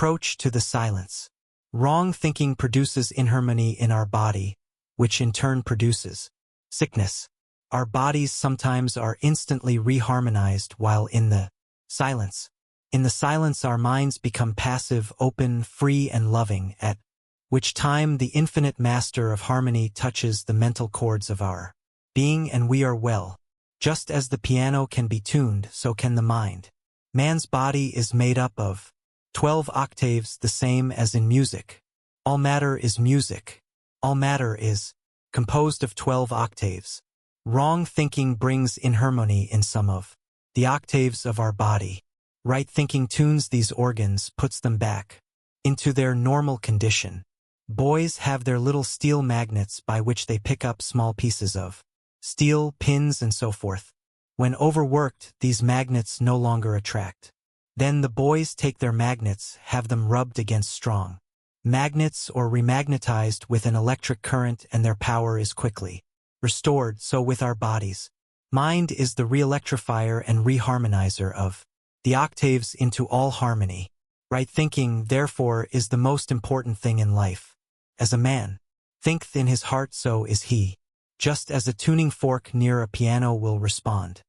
Approach to the silence. Wrong thinking produces inharmony in our body, which in turn produces sickness. Our bodies sometimes are instantly reharmonized while in the silence. In the silence our minds become passive, open, free, and loving, at which time the infinite master of harmony touches the mental chords of our being and we are well. Just as the piano can be tuned, so can the mind. Man's body is made up of 12 octaves, the same as in music. All matter is music. All matter is composed of 12 octaves. Wrong thinking brings inharmony in some of the octaves of our body. Right thinking tunes these organs, puts them back into their normal condition. Boys have their little steel magnets by which they pick up small pieces of steel, pins, and so forth. When overworked, these magnets no longer attract. Then the boys take their magnets, have them rubbed against strong magnets or remagnetized with an electric current, and their power is quickly restored. So with our bodies. Mind is the re-electrifier and reharmonizer of the octaves into all harmony. Right thinking, therefore, is the most important thing in life. As a man thinketh in his heart, so is he. Just as a tuning fork near a piano will respond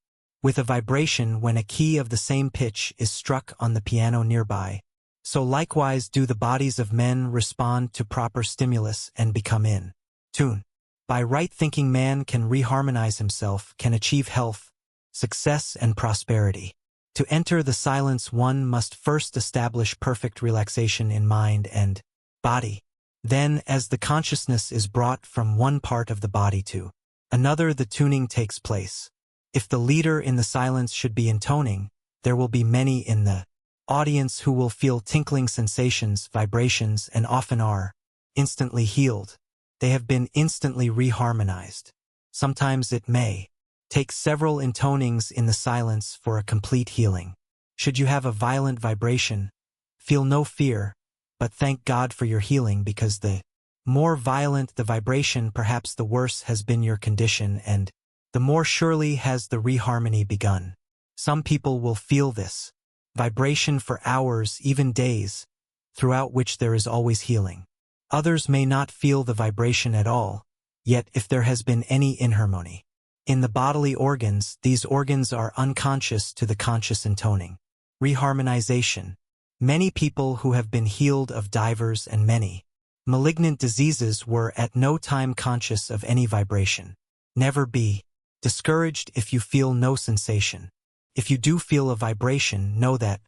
with a vibration when a key of the same pitch is struck on the piano nearby, so likewise do the bodies of men respond to proper stimulus and become in tune. By right thinking, man can reharmonize himself, can achieve health, success, and prosperity. To enter the silence, one must first establish perfect relaxation in mind and body. Then, as the consciousness is brought from one part of the body to another, the tuning takes place. If the leader in the silence should be intoning, there will be many in the audience who will feel tinkling sensations, vibrations, and often are instantly healed. They have been instantly reharmonized. Sometimes it may take several intonings in the silence for a complete healing. Should you have a violent vibration, feel no fear, but thank God for your healing, because the more violent the vibration, perhaps the worse has been your condition, and the more surely has the reharmony begun. Some people will feel this vibration for hours, even days, throughout which there is always healing. Others may not feel the vibration at all, yet if there has been any inharmony in the bodily organs, these organs are unconscious to the conscious intoning. Reharmonization. Many people who have been healed of divers and many malignant diseases were at no time conscious of any vibration. Never be discouraged if you feel no sensation. If you do feel a vibration, know that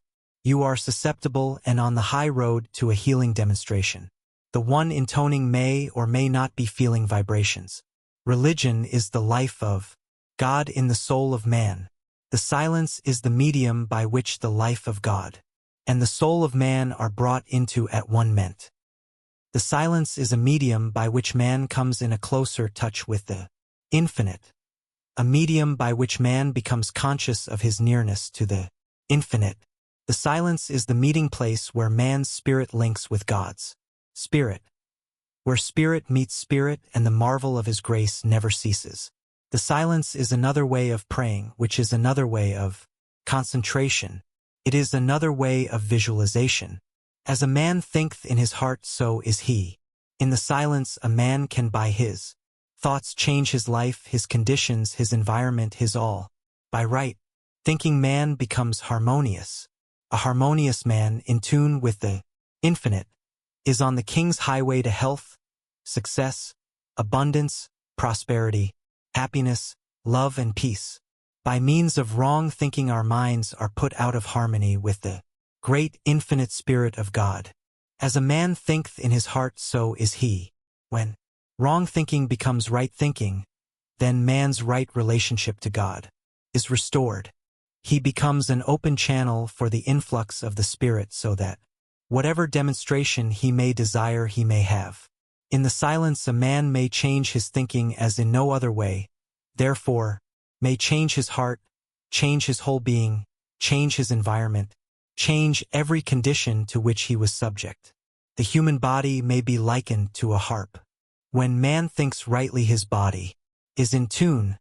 you are susceptible and on the high road to a healing demonstration. The one intoning may or may not be feeling vibrations. Religion is the life of God in the soul of man. The silence is the medium by which the life of God and the soul of man are brought into at one ment. The silence is a medium by which man comes in a closer touch with the infinite, a medium by which man becomes conscious of his nearness to the infinite. The silence is the meeting place where man's spirit links with God's spirit, where spirit meets spirit, and the marvel of his grace never ceases. The silence is another way of praying, which is another way of concentration. It is another way of visualization. As a man thinketh in his heart, so is he. In the silence, a man can by his thoughts change his life, his conditions, his environment, his all. By right thinking, man becomes harmonious. A harmonious man, in tune with the infinite, is on the king's highway to health, success, abundance, prosperity, happiness, love, and peace. By means of wrong thinking, our minds are put out of harmony with the great infinite Spirit of God. As a man thinketh in his heart, so is he. When wrong thinking becomes right thinking, then man's right relationship to God is restored. He becomes an open channel for the influx of the Spirit, so that whatever demonstration he may desire, he may have. In the silence, a man may change his thinking as in no other way, therefore, may change his heart, change his whole being, change his environment, change every condition to which he was subject. The human body may be likened to a harp. When man thinks rightly, his body is in tune,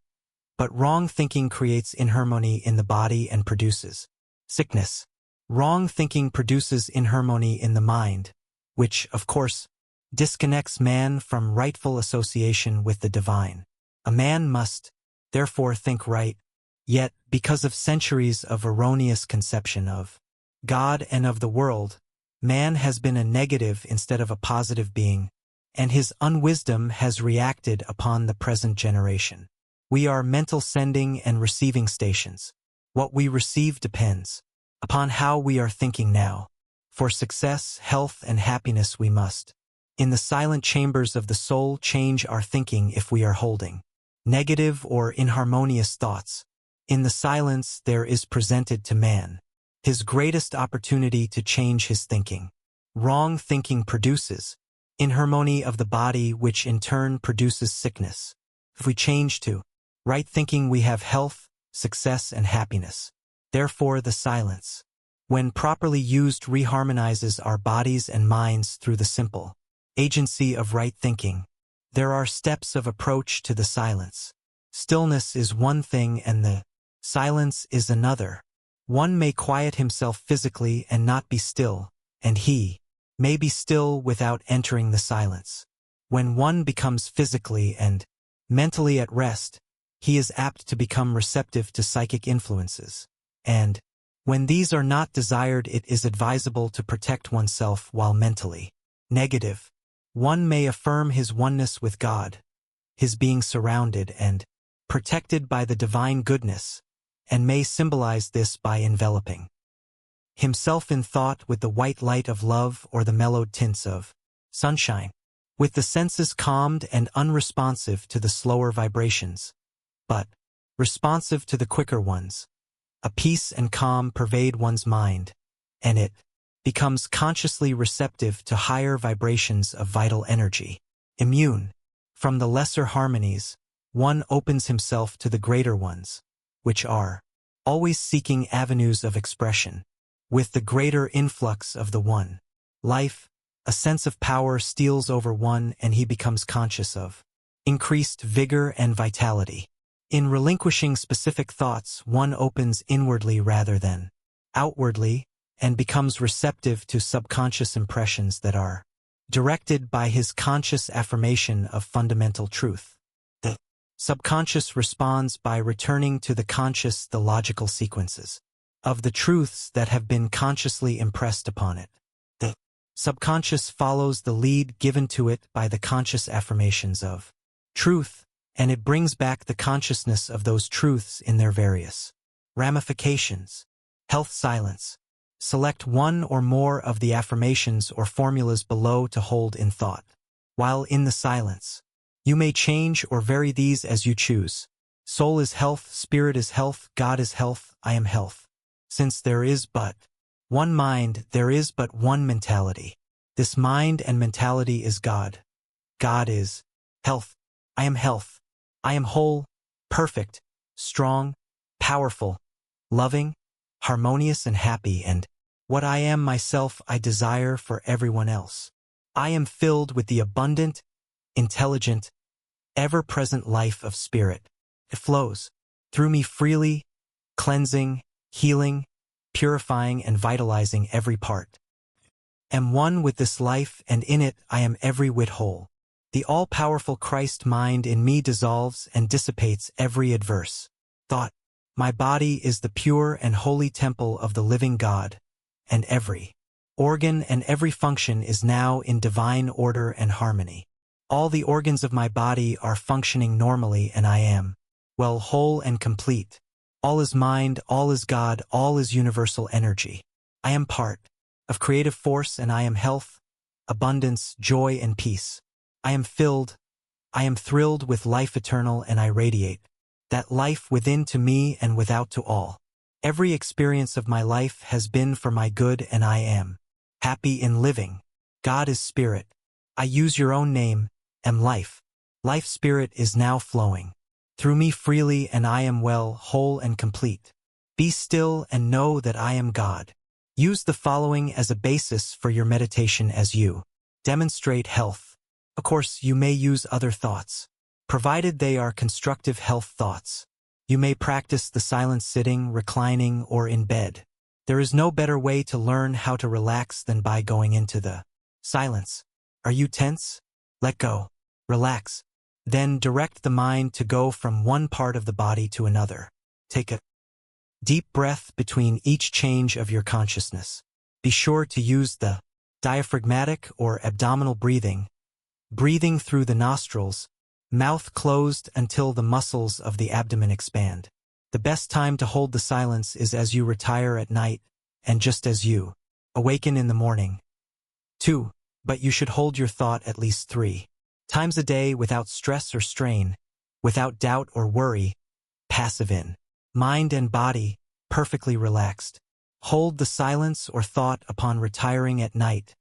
but wrong thinking creates inharmony in the body and produces sickness. Wrong thinking produces inharmony in the mind, which, of course, disconnects man from rightful association with the divine. A man must, therefore, think right, yet, because of centuries of erroneous conception of God and of the world, man has been a negative instead of a positive being, and his unwisdom has reacted upon the present generation. We are mental sending and receiving stations. What we receive depends upon how we are thinking now. For success, health, and happiness we must, in the silent chambers of the soul, change our thinking if we are holding negative or inharmonious thoughts. In the silence there is presented to man his greatest opportunity to change his thinking. Wrong thinking produces inharmony of the body, which in turn produces sickness. If we change to right thinking, we have health, success, and happiness. Therefore, the silence, when properly used, reharmonizes our bodies and minds through the simple agency of right thinking. There are steps of approach to the silence. Stillness is one thing and the silence is another. One may quiet himself physically and not be still, and he may be still without entering the silence. When one becomes physically and mentally at rest, he is apt to become receptive to psychic influences. And when these are not desired, it is advisable to protect oneself while mentally negative. One may affirm his oneness with God, his being surrounded and protected by the divine goodness, and may symbolize this by enveloping himself in thought with the white light of love or the mellowed tints of sunshine, with the senses calmed and unresponsive to the slower vibrations, but responsive to the quicker ones. A peace and calm pervade one's mind, and it becomes consciously receptive to higher vibrations of vital energy. Immune from the lesser harmonies, one opens himself to the greater ones, which are always seeking avenues of expression. With the greater influx of the one life, a sense of power steals over one and he becomes conscious of increased vigor and vitality. In relinquishing specific thoughts, one opens inwardly rather than outwardly and becomes receptive to subconscious impressions that are directed by his conscious affirmation of fundamental truth. The subconscious responds by returning to the conscious the logical sequences of the truths that have been consciously impressed upon it. The subconscious follows the lead given to it by the conscious affirmations of truth, and it brings back the consciousness of those truths in their various ramifications. Health silence. Select one or more of the affirmations or formulas below to hold in thought. While in the silence, you may change or vary these as you choose. Soul is health, spirit is health, God is health, I am health. Since there is but one mind, there is but one mentality. This mind and mentality is God. God is health. I am health. I am whole, perfect, strong, powerful, loving, harmonious and happy, and what I am myself I desire for everyone else. I am filled with the abundant, intelligent, ever-present life of spirit. It flows through me freely, cleansing, healing, purifying and vitalizing every part. Am one with this life, and in it I am every whit whole. The all-powerful Christ mind in me dissolves and dissipates every adverse thought. My body is the pure and holy temple of the living God, and every organ and every function is now in divine order and harmony. All the organs of my body are functioning normally, and I am well, whole and complete. All is mind, all is God, all is universal energy. I am part of creative force, and I am health, abundance, joy, and peace. I am filled, I am thrilled with life eternal, and I radiate that life within to me and without to all. Every experience of my life has been for my good, and I am happy in living. God is spirit. I use your own name, am life. Life spirit is now flowing through me freely, and I am well, whole, and complete. Be still and know that I am God. Use the following as a basis for your meditation as you demonstrate health. Of course, you may use other thoughts, provided they are constructive health thoughts. You may practice the silent sitting, reclining, or in bed. There is no better way to learn how to relax than by going into the silence. Are you tense? Let go. Relax. Then direct the mind to go from one part of the body to another. Take a deep breath between each change of your consciousness. Be sure to use the diaphragmatic or abdominal breathing, breathing through the nostrils, mouth closed until the muscles of the abdomen expand. The best time to hold the silence is as you retire at night and just as you awaken in the morning. 2. But you should hold your thought at least 3 times a day without stress or strain, without doubt or worry, passive in mind and body, perfectly relaxed. Hold the silence or thought upon retiring at night,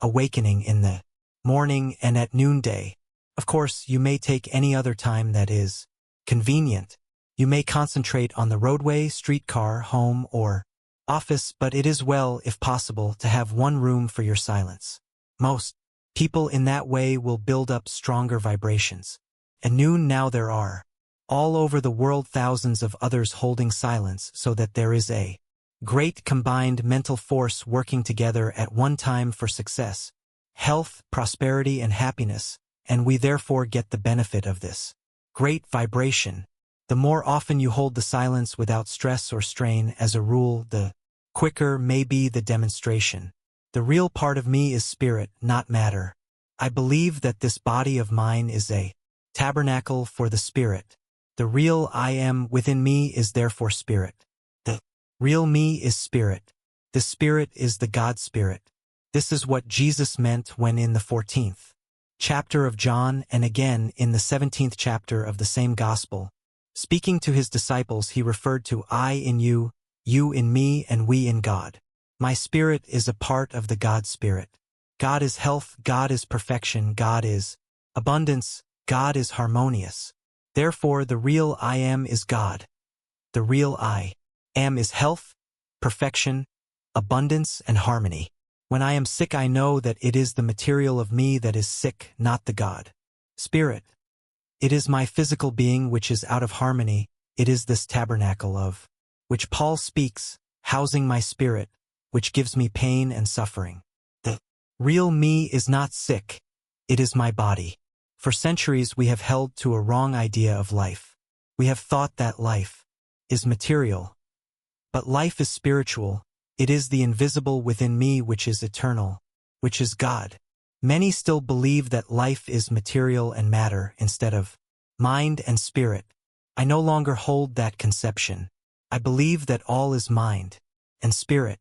awakening in the morning and at noonday. Of course, you may take any other time that is convenient. You may concentrate on the roadway, streetcar, home, or office, but it is well, if possible, to have one room for your silence. Most people in that way will build up stronger vibrations. At noon now there are, all over the world, thousands of others holding silence, so that there is a great combined mental force working together at one time for success, health, prosperity, and happiness, and we therefore get the benefit of this great vibration. The more often you hold the silence without stress or strain, as a rule, the quicker may be the demonstration. The real part of me is spirit, not matter. I believe that this body of mine is a tabernacle for the spirit. The real I am within me is therefore spirit. The real me is spirit. The spirit is the God Spirit. This is what Jesus meant when in the 14th chapter of John and again in the 17th chapter of the same gospel, speaking to his disciples, he referred to I in you, you in me, and we in God. My spirit is a part of the God Spirit. God is health, God is perfection, God is abundance, God is harmonious. Therefore, the real I am is God. The real I am is health, perfection, abundance, and harmony. When I am sick, I know that it is the material of me that is sick, not the God Spirit. It is my physical being which is out of harmony. It is this tabernacle of which Paul speaks, housing my spirit, which gives me pain and suffering. The real me is not sick. It is my body. For centuries we have held to a wrong idea of life. We have thought that life is material. But life is spiritual. It is the invisible within me which is eternal, which is God. Many still believe that life is material and matter instead of mind and spirit. I no longer hold that conception. I believe that all is mind and spirit.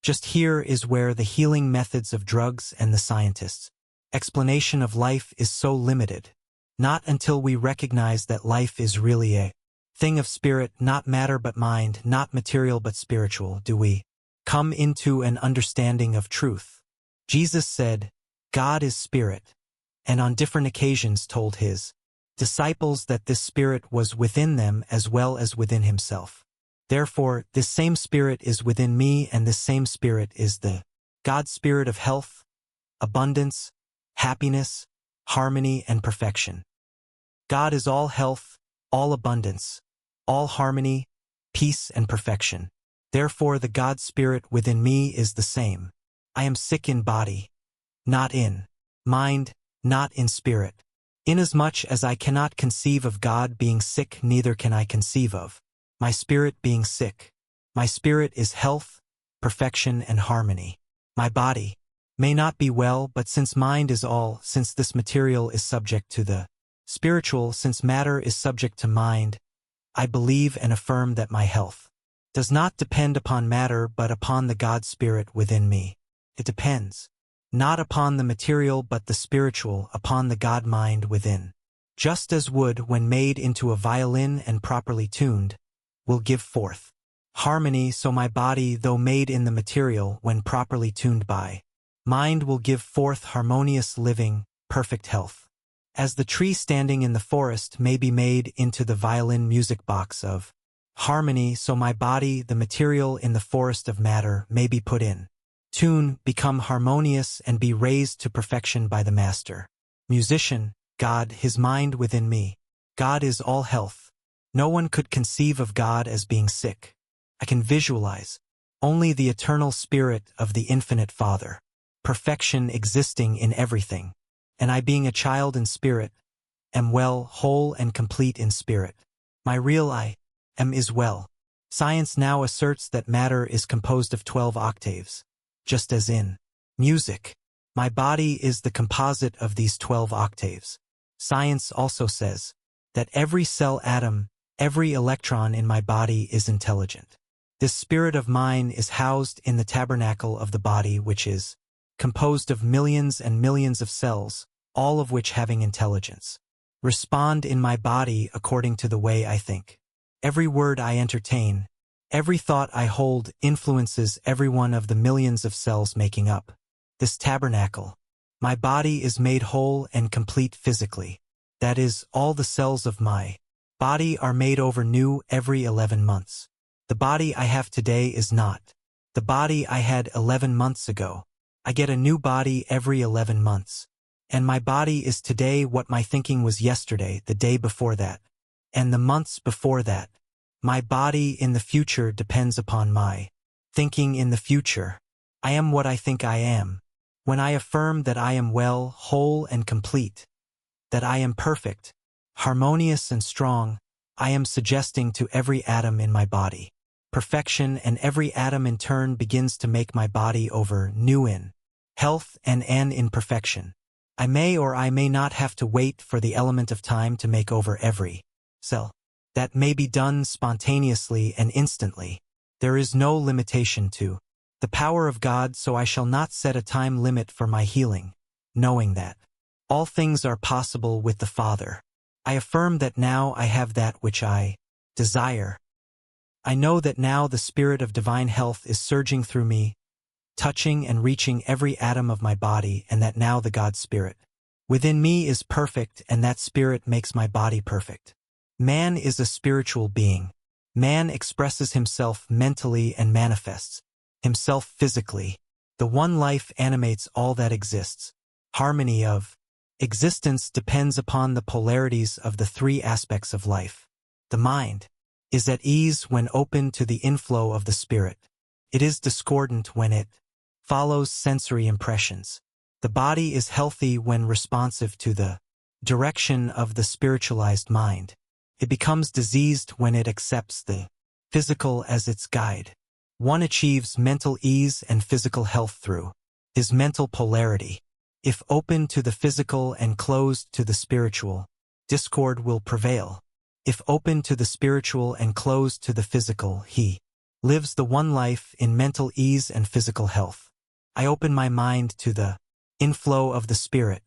Just here is where the healing methods of drugs and the scientists' explanation of life is so limited. Not until we recognize that life is really a thing of spirit, not matter but mind, not material but spiritual, do we come into an understanding of truth. Jesus said, God is spirit, and on different occasions told his disciples that this spirit was within them as well as within himself. Therefore, this same spirit is within me, and this same spirit is the God Spirit of health, abundance, happiness, harmony, and perfection. God is all health, all abundance, all harmony, peace, and perfection. Therefore, the God Spirit within me is the same. I am sick in body, not in mind, not in spirit. Inasmuch as I cannot conceive of God being sick, neither can I conceive of my spirit being sick. My spirit is health, perfection, and harmony. My body may not be well, but since mind is all, since this material is subject to the spiritual, since matter is subject to mind, I believe and affirm that my health does not depend upon matter but upon the God Spirit within me. It depends not upon the material but the spiritual, upon the God mind within. Just as wood, when made into a violin and properly tuned, will give forth harmony, so my body, though made in the material, when properly tuned by mind, will give forth harmonious living, perfect health. As the tree standing in the forest may be made into the violin music box of harmony, so my body, the material in the forest of matter, may be put in tune, become harmonious, and be raised to perfection by the master musician, God, his mind within me. God is all health. No one could conceive of God as being sick. I can visualize only the eternal spirit of the infinite Father, perfection existing in everything, and I being a child in spirit, am well, whole and complete in spirit. My real I am is well. Science now asserts that matter is composed of 12 octaves, just as in music. My body is the composite of these 12 octaves. Science also says that every cell atom, every electron in my body is intelligent. This spirit of mine is housed in the tabernacle of the body, which is composed of millions and millions of cells, all of which having intelligence respond in my body according to the way I think. Every word I entertain, every thought I hold influences every one of the millions of cells making up this tabernacle. My body is made whole and complete physically. That is, all the cells of my body are made over new every 11 months. The body I have today is not the body I had 11 months ago. I get a new body every 11 months. And my body is today what my thinking was yesterday, the day before that, and the months before that. My body in the future depends upon my thinking in the future. I am what I think I am. When I affirm that I am well, whole and complete, that I am perfect, harmonious and strong, I am suggesting to every atom in my body perfection, and every atom in turn begins to make my body over new in health and an in perfection. I may or I may not have to wait for the element of time to make over every cell. That may be done spontaneously and instantly. There is no limitation to the power of God, so I shall not set a time limit for my healing, knowing that all things are possible with the Father. I affirm that now I have that which I desire. I know that now the spirit of divine health is surging through me, touching and reaching every atom of my body, and that now the God Spirit within me is perfect, and that Spirit makes my body perfect. Man is a spiritual being. Man expresses himself mentally and manifests himself physically. The one life animates all that exists. Harmony of existence depends upon the polarities of the three aspects of life. The mind is at ease when open to the inflow of the Spirit. It is discordant when it follows sensory impressions. The body is healthy when responsive to the direction of the spiritualized mind. It becomes diseased when it accepts the physical as its guide. One achieves mental ease and physical health through his mental polarity. If open to the physical and closed to the spiritual, discord will prevail. If open to the spiritual and closed to the physical, he lives the one life in mental ease and physical health. I open my mind to the inflow of the Spirit.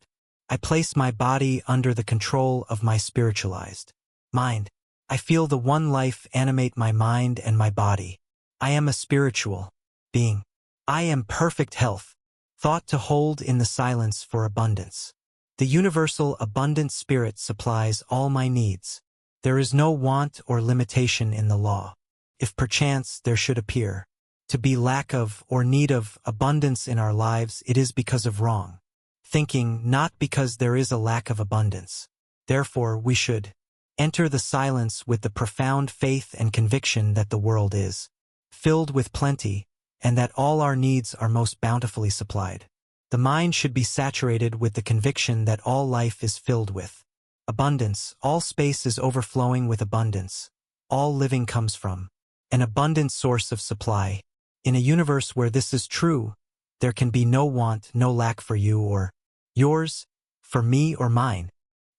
I place my body under the control of my spiritualized mind. I feel the one life animate my mind and my body. I am a spiritual being. I am perfect health, thought to hold in the silence for abundance. The universal abundant Spirit supplies all my needs. There is no want or limitation in the law. If perchance there should appear to be lack of or need of abundance in our lives, it is because of wrong thinking, not because there is a lack of abundance. Therefore, we should enter the silence with the profound faith and conviction that the world is filled with plenty, and that all our needs are most bountifully supplied. The mind should be saturated with the conviction that all life is filled with abundance, all space is overflowing with abundance, all living comes from an abundant source of supply. In a universe where this is true, there can be no want, no lack for you or yours, for me or mine.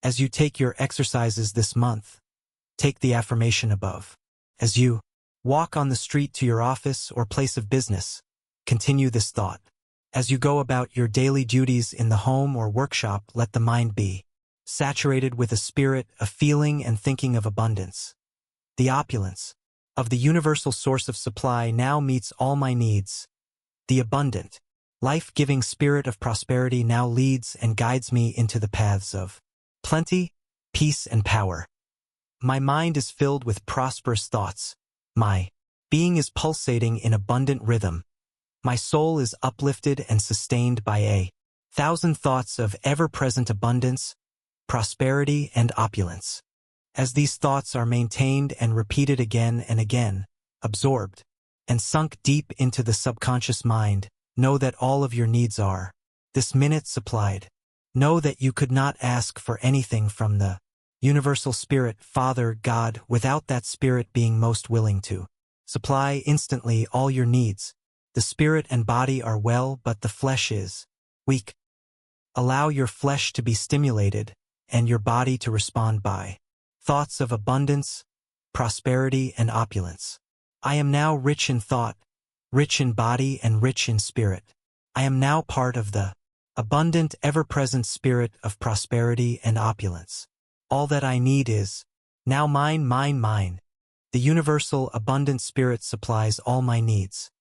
As you take your exercises this month, take the affirmation above. As you walk on the street to your office or place of business, continue this thought. As you go about your daily duties in the home or workshop, let the mind be saturated with a spirit, a feeling and thinking of abundance. The opulence of the universal source of supply now meets all my needs. The abundant, life-giving spirit of prosperity now leads and guides me into the paths of plenty, peace, and power. My mind is filled with prosperous thoughts. My being is pulsating in abundant rhythm. My soul is uplifted and sustained by 1,000 thoughts of ever-present abundance, prosperity, and opulence. As these thoughts are maintained and repeated again and again, absorbed and sunk deep into the subconscious mind, know that all of your needs are, this minute supplied. Know that you could not ask for anything from the universal spirit, Father, God, without that spirit being most willing to supply instantly all your needs. The spirit and body are well, but the flesh is weak. Allow your flesh to be stimulated and your body to respond by thoughts of abundance, prosperity, and opulence. I am now rich in thought, rich in body, and rich in spirit. I am now part of the abundant, ever-present spirit of prosperity and opulence. All that I need is now mine, mine, mine. The universal, abundant spirit supplies all my needs.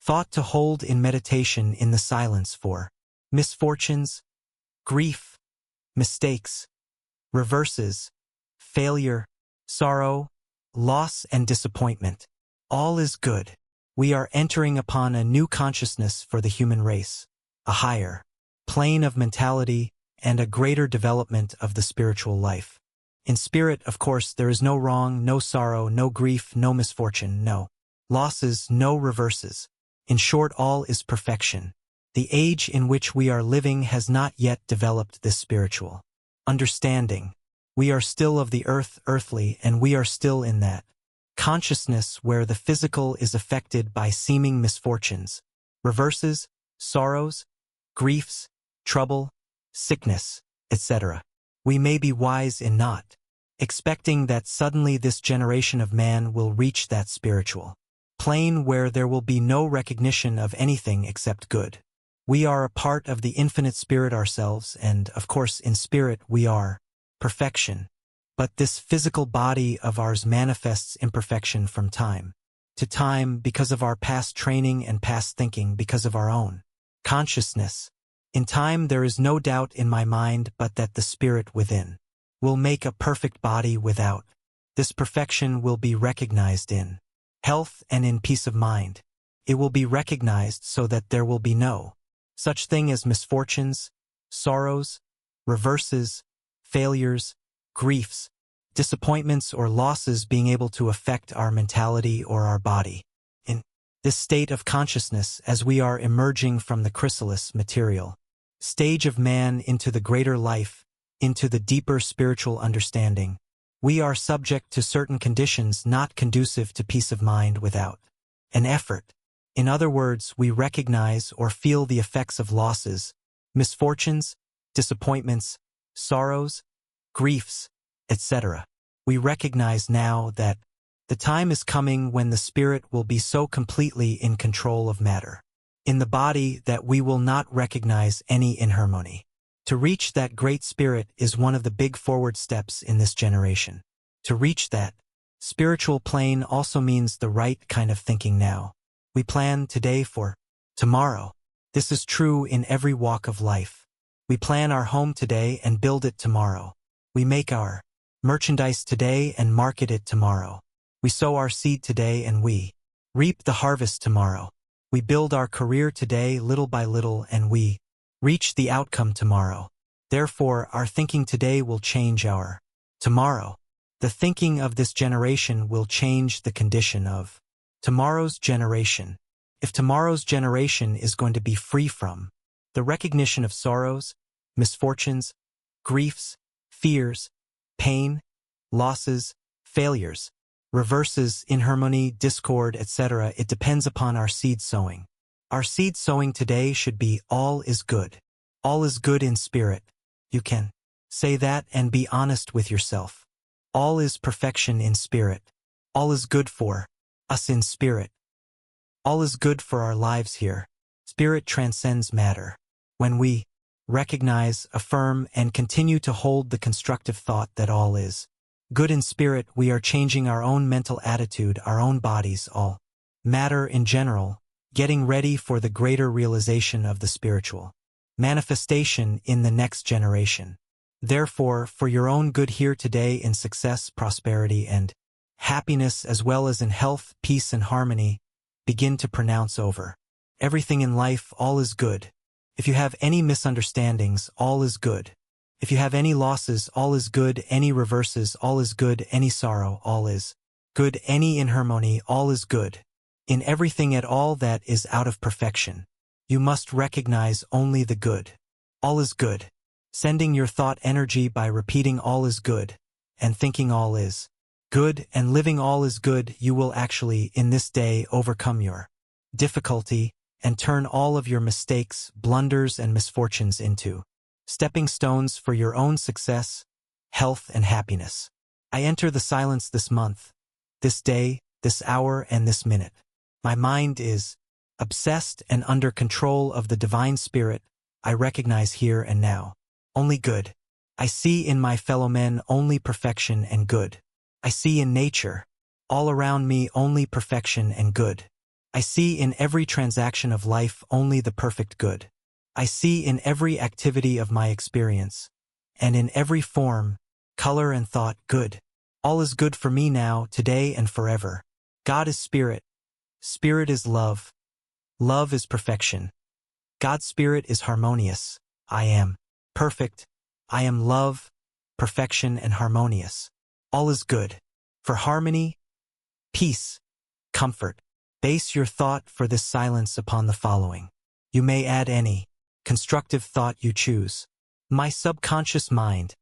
Thought to hold in meditation in the silence for misfortunes, grief, mistakes, reverses, failure, sorrow, loss, and disappointment. All is good. We are entering upon a new consciousness for the human race, a higher plane of mentality and a greater development of the spiritual life. In spirit, of course, there is no wrong, no sorrow, no grief, no misfortune, no losses, no reverses. In short, all is perfection. The age in which we are living has not yet developed this spiritual understanding. We are still of the earth, earthly, and we are still in that consciousness where the physical is affected by seeming misfortunes, reverses, sorrows, griefs, trouble, sickness, etc. We may be wise in not expecting that suddenly this generation of man will reach that spiritual plane where there will be no recognition of anything except good. We are a part of the infinite spirit ourselves, and, of course, in spirit we are perfection. But this physical body of ours manifests imperfection from time to time because of our past training and past thinking, because of our own consciousness. In time there is no doubt in my mind but that the spirit within will make a perfect body without. This perfection will be recognized in health and in peace of mind. It will be recognized so that there will be no such thing as misfortunes, sorrows, reverses, failures, griefs, disappointments, or losses being able to affect our mentality or our body. In this state of consciousness, as we are emerging from the chrysalis material stage of man into the greater life, into the deeper spiritual understanding, we are subject to certain conditions not conducive to peace of mind without an effort. In other words, we recognize or feel the effects of losses, misfortunes, disappointments, sorrows, griefs, etc. We recognize now that the time is coming when the spirit will be so completely in control of matter in the body that we will not recognize any inharmony. To reach that great spirit is one of the big forward steps in this generation. To reach that spiritual plane also means the right kind of thinking now. We plan today for tomorrow. This is true in every walk of life. We plan our home today and build it tomorrow. We make our merchandise today and market it tomorrow. We sow our seed today and we reap the harvest tomorrow. We build our career today little by little and we reach the outcome tomorrow. Therefore, our thinking today will change our tomorrow. The thinking of this generation will change the condition of tomorrow's generation. If tomorrow's generation is going to be free from the recognition of sorrows, misfortunes, griefs, fears, pain, losses, failures, reverses, inharmony, discord, etc., it depends upon our seed sowing. Our seed sowing today should be all is good. All is good in spirit. You can say that and be honest with yourself. All is perfection in spirit. All is good for us in spirit. All is good for our lives here. Spirit transcends matter. When we recognize, affirm, and continue to hold the constructive thought that all is good in spirit, we are changing our own mental attitude, our own bodies, all matter in general, getting ready for the greater realization of the spiritual manifestation in the next generation. Therefore, for your own good here today in success, prosperity, and happiness, as well as in health, peace, and harmony, begin to pronounce over everything in life, all is good. If you have any misunderstandings, all is good. If you have any losses, all is good. Any reverses, all is good. Any sorrow, all is good. Any inharmony, all is good. In everything at all that is out of perfection, you must recognize only the good. All is good. Sending your thought energy by repeating all is good, and thinking all is good, and living all is good, you will actually, in this day, overcome your difficulty, and turn all of your mistakes, blunders, and misfortunes into stepping stones for your own success, health, and happiness. I enter the silence this month, this day, this hour, and this minute. My mind is obsessed and under control of the divine spirit. I recognize here and now only good. I see in my fellow men only perfection and good. I see in nature, all around me, only perfection and good. I see in every transaction of life only the perfect good. I see in every activity of my experience, and in every form, color, and thought, good. All is good for me now, today, and forever. God is spirit. Spirit is love. Love is perfection. God's spirit is harmonious. I am perfect. I am love, perfection, and harmonious. All is good. For harmony, peace, comfort, base your thought for this silence upon the following. You may add any constructive thought you choose. My subconscious mind,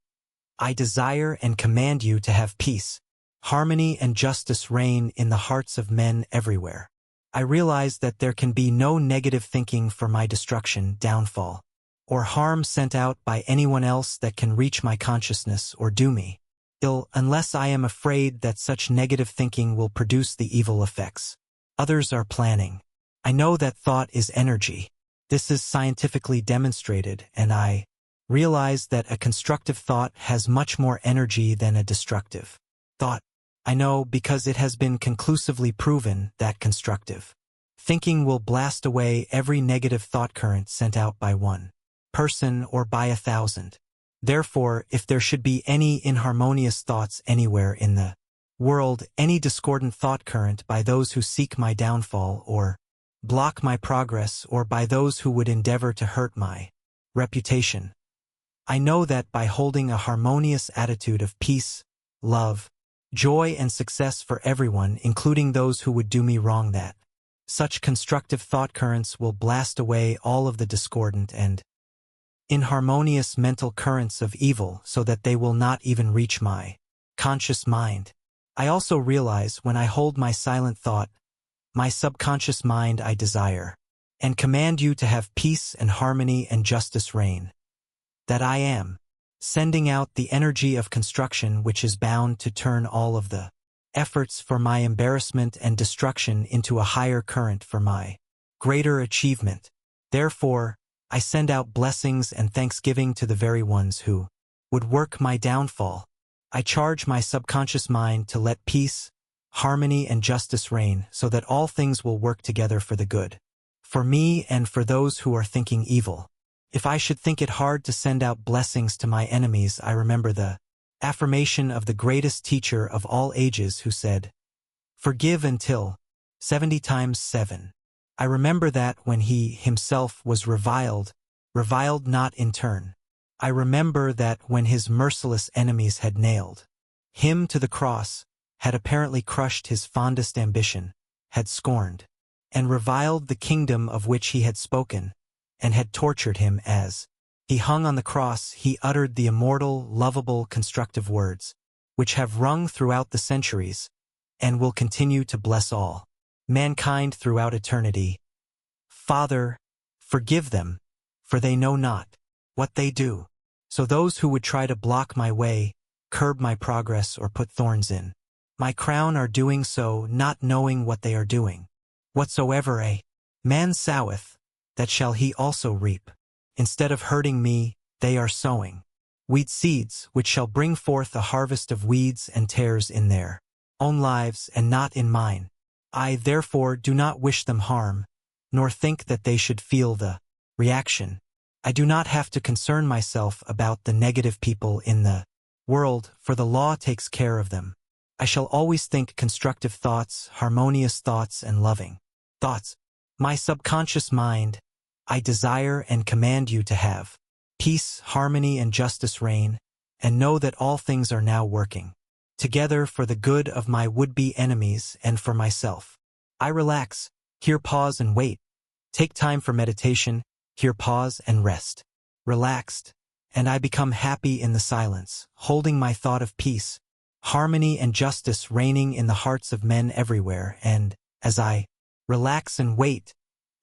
I desire and command you to have peace, harmony, and justice reign in the hearts of men everywhere. I realize that there can be no negative thinking for my destruction, downfall, or harm sent out by anyone else that can reach my consciousness or do me ill, unless I am afraid that such negative thinking will produce the evil effects others are planning. I know that thought is energy. This is scientifically demonstrated, and I realize that a constructive thought has much more energy than a destructive thought. I know because it has been conclusively proven that constructive thinking will blast away every negative thought current sent out by one person or by 1,000. Therefore, if there should be any inharmonious thoughts anywhere in the world, any discordant thought current by those who seek my downfall or block my progress, or by those who would endeavor to hurt my reputation, I know that by holding a harmonious attitude of peace, love, joy, and success for everyone, including those who would do me wrong, that such constructive thought currents will blast away all of the discordant and inharmonious mental currents of evil so that they will not even reach my conscious mind. I also realize when I hold my silent thought, my subconscious mind, I desire and command you to have peace and harmony and justice reign, that I am sending out the energy of construction which is bound to turn all of the efforts for my embarrassment and destruction into a higher current for my greater achievement. Therefore, I send out blessings and thanksgiving to the very ones who would work my downfall. I charge my subconscious mind to let peace, harmony, and justice reign so that all things will work together for the good, for me and for those who are thinking evil. If I should think it hard to send out blessings to my enemies, I remember the affirmation of the greatest teacher of all ages who said, "Forgive until 70 times 7. I remember that when he himself was reviled not in turn. I remember that when his merciless enemies had nailed him to the cross, had apparently crushed his fondest ambition, had scorned and reviled the kingdom of which he had spoken, and had tortured him as he hung on the cross, he uttered the immortal, lovable, constructive words, which have rung throughout the centuries, and will continue to bless all mankind throughout eternity. Father, forgive them, for they know not what they do." So those who would try to block my way, curb my progress, or put thorns in my crown are doing so, not knowing what they are doing. Whatsoever a man soweth, that shall he also reap. Instead of hurting me, they are sowing weed seeds, which shall bring forth a harvest of weeds and tares in their own lives and not in mine. I therefore do not wish them harm, nor think that they should feel the reaction. I do not have to concern myself about the negative people in the world, for the law takes care of them. I shall always think constructive thoughts, harmonious thoughts, and loving thoughts. My subconscious mind, I desire and command you to have peace, harmony, and justice reign, and know that all things are now working together for the good of my would-be enemies and for myself. I relax, here pause and wait. Take time for meditation, here pause and rest. Relaxed, and I become happy in the silence, holding my thought of peace, harmony and justice reigning in the hearts of men everywhere, and, as I relax and wait,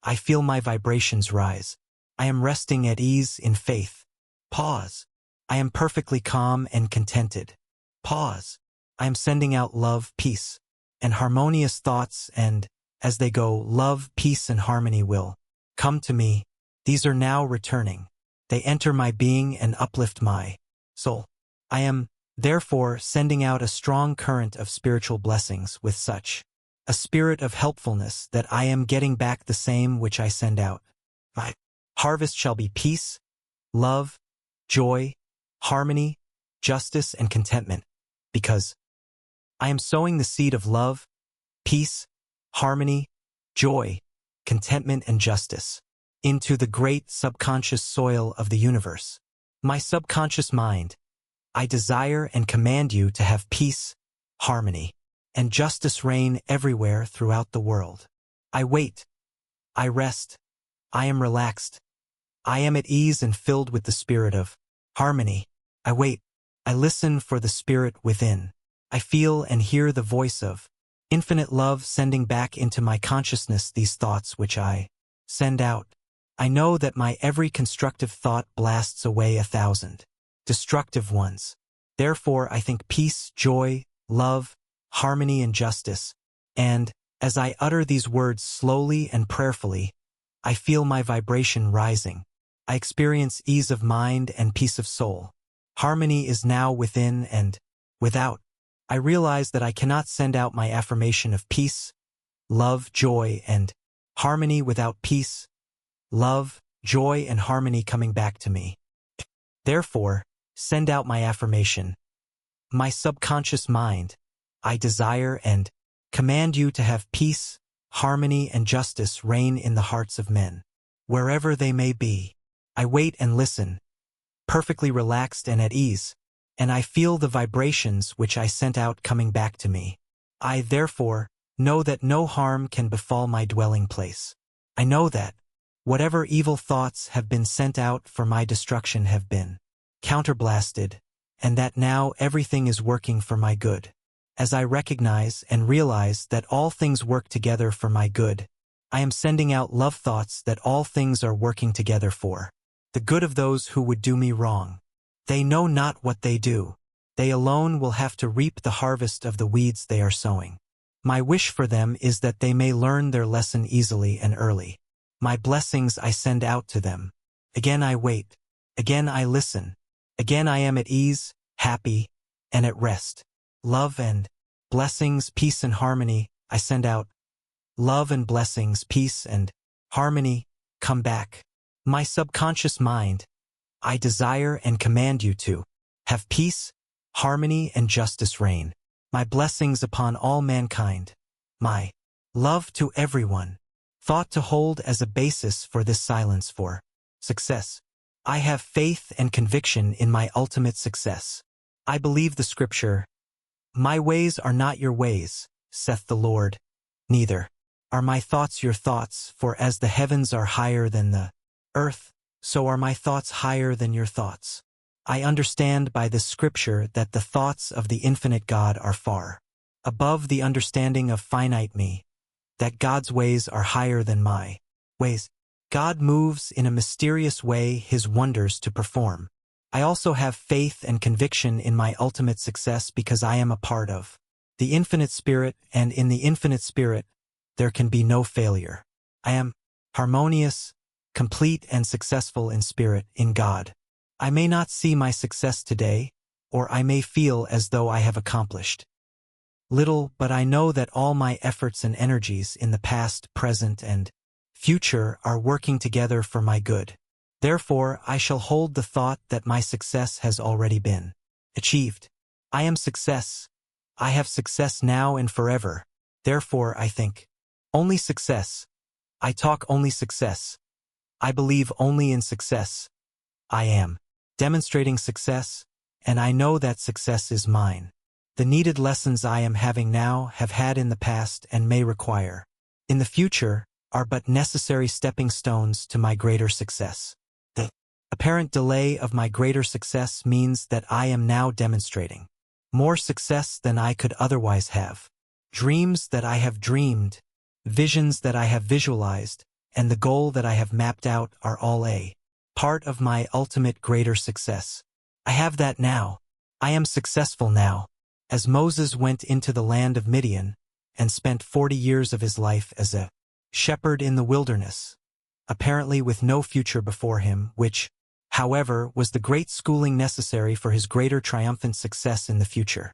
I feel my vibrations rise. I am resting at ease in faith. Pause. I am perfectly calm and contented. Pause. I am sending out love, peace, and harmonious thoughts, and, as they go, love, peace, and harmony will come to me. These are now returning. They enter my being and uplift my soul. I am, therefore, sending out a strong current of spiritual blessings with such a spirit of helpfulness that I am getting back the same which I send out. My harvest shall be peace, love, joy, harmony, justice, and contentment, because I am sowing the seed of love, peace, harmony, joy, contentment, and justice into the great subconscious soil of the universe. My subconscious mind, I desire and command you to have peace, harmony, and justice reign everywhere throughout the world. I wait. I rest. I am relaxed. I am at ease and filled with the spirit of harmony. I wait. I listen for the spirit within. I feel and hear the voice of infinite love sending back into my consciousness these thoughts which I send out. I know that my every constructive thought blasts away 1,000 destructive ones. Therefore, I think peace, joy, love, harmony, and justice, and, as I utter these words slowly and prayerfully, I feel my vibration rising. I experience ease of mind and peace of soul. Harmony is now within and without. I realize that I cannot send out my affirmation of peace, love, joy, and harmony without peace, love, joy, and harmony coming back to me. Therefore, send out my affirmation. My subconscious mind, I desire and command you to have peace, harmony, and justice reign in the hearts of men, wherever they may be. I wait and listen, perfectly relaxed and at ease, and I feel the vibrations which I sent out coming back to me. I, therefore, know that no harm can befall my dwelling place. I know that whatever evil thoughts have been sent out for my destruction have been counterblasted, and that now everything is working for my good. As I recognize and realize that all things work together for my good, I am sending out love thoughts that all things are working together for the good of those who would do me wrong. They know not what they do. They alone will have to reap the harvest of the weeds they are sowing. My wish for them is that they may learn their lesson easily and early. My blessings I send out to them. Again I wait. Again I listen. Again I am at ease, happy, and at rest. Love and blessings, peace and harmony, I send out. Love and blessings, peace and harmony, come back. My subconscious mind, I desire and command you to have peace, harmony, and justice reign. My blessings upon all mankind. My love to everyone. Thought to hold as a basis for this silence for success. I have faith and conviction in my ultimate success. I believe the scripture, my ways are not your ways, saith the Lord, neither are my thoughts your thoughts, for as the heavens are higher than the earth, so are my thoughts higher than your thoughts. I understand by this scripture that the thoughts of the infinite God are far above the understanding of finite me, that God's ways are higher than my ways. God moves in a mysterious way his wonders to perform. I also have faith and conviction in my ultimate success because I am a part of the infinite spirit, and in the infinite spirit, there can be no failure. I am harmonious, complete, and successful in spirit, in God. I may not see my success today, or I may feel as though I have accomplished little, but I know that all my efforts and energies in the past, present, and future are working together for my good. Therefore, I shall hold the thought that my success has already been achieved. I am success. I have success now and forever. Therefore, I think only success. I talk only success. I believe only in success. I am demonstrating success, and I know that success is mine. The needed lessons I am having now have had in the past and may require in the future are but necessary stepping stones to my greater success. The apparent delay of my greater success means that I am now demonstrating more success than I could otherwise have. Dreams that I have dreamed, visions that I have visualized, and the goal that I have mapped out are all a part of my ultimate greater success. I have that now. I am successful now. As Moses went into the land of Midian and spent 40 years of his life as a shepherd in the wilderness, apparently with no future before him, which, however, was the great schooling necessary for his greater triumphant success in the future.